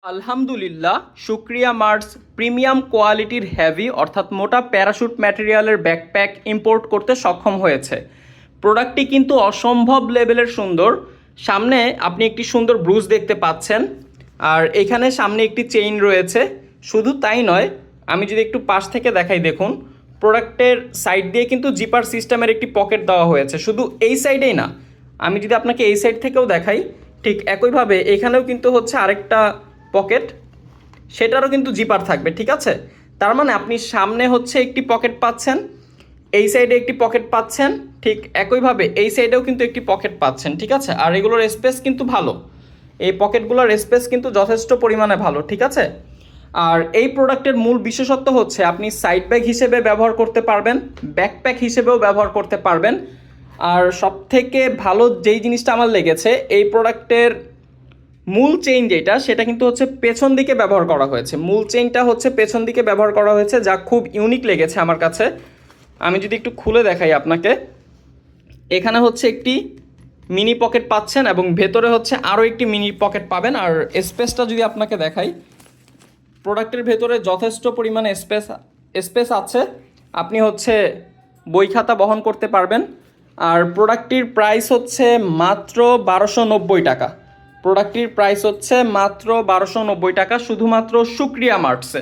আলহামদুলিল্লাহ, শুক্রিয়া marts premium কোয়ালিটির হেভি অর্থাৎ মোটা প্যারাশুট ম্যাটেরিয়ালের ব্যাকপ্যাক ইম্পোর্ট করতে সক্ষম হয়েছে। প্রোডাক্টটি কিন্তু অসম্ভব লেভেলের সুন্দর। সামনে আপনি একটি সুন্দর ব্রুজ দেখতে পাচ্ছেন, আর এখানে সামনে একটি চেইন রয়েছে। শুধু তাই নয়, আমি যদি একটু পাশ থেকে দেখাই, দেখুন প্রোডাক্টের সাইড দিয়ে কিন্তু জিপার সিস্টেমের একটি পকেট দেওয়া হয়েছে। শুধু এই সাইডেই না, আমি যদি আপনাকে এই সাইড থেকেও দেখাই, ঠিক একইভাবে এখানেও কিন্তু হচ্ছে আরেকটা পকেট, সেটারও কিন্তু জিপার থাকবে। ঠিক আছে, তার মানে আপনি সামনে হচ্ছে একটি পকেট পাচ্ছেন, এই সাইডে একটি পকেট পাচ্ছেন, ঠিক একইভাবে এই সাইডেও কিন্তু একটি পকেট পাচ্ছেন। ঠিক আছে, আর এগুলোর স্পেস কিন্তু ভালো, এই পকেটগুলোর স্পেস কিন্তু যথেষ্ট পরিমাণে ভালো। ঠিক আছে, আর এই প্রোডাক্টের মূল বিশেষত্ব হচ্ছে আপনি সাইড ব্যাগ হিসেবে ব্যবহার করতে পারবেন, ব্যাকপ্যাক হিসেবেও ব্যবহার করতে পারবেন। আর সবথেকে ভালো যেই জিনিসটা আমার লেগেছে এই প্রোডাক্টের মূল চেইন যেটা, সেটা কিন্তু হচ্ছে পেছন দিকে ব্যবহার করা হয়েছে। মূল চেইনটা হচ্ছে পেছন দিকে ব্যবহার করা হয়েছে, যা খুব ইউনিক লেগেছে আমার কাছে। আমি যদি একটু খুলে দেখাই আপনাকে, এখানে হচ্ছে একটি মিনি পকেট পাচ্ছেন এবং ভেতরে হচ্ছে আরও একটি মিনি পকেট পাবেন। আর স্পেসটা যদি আপনাকে দেখাই, প্রোডাক্টের ভেতরে যথেষ্ট পরিমাণে স্পেস আছে। আপনি হচ্ছে বই খাতা বহন করতে পারবেন। আর প্রোডাক্টটির প্রাইস হচ্ছে মাত্র 1290 টাকা। প্রোডাক্টটির প্রাইস হচ্ছে মাত্র 1290 টাকা, শুধুমাত্র শুক্রিয়া মার্টসে।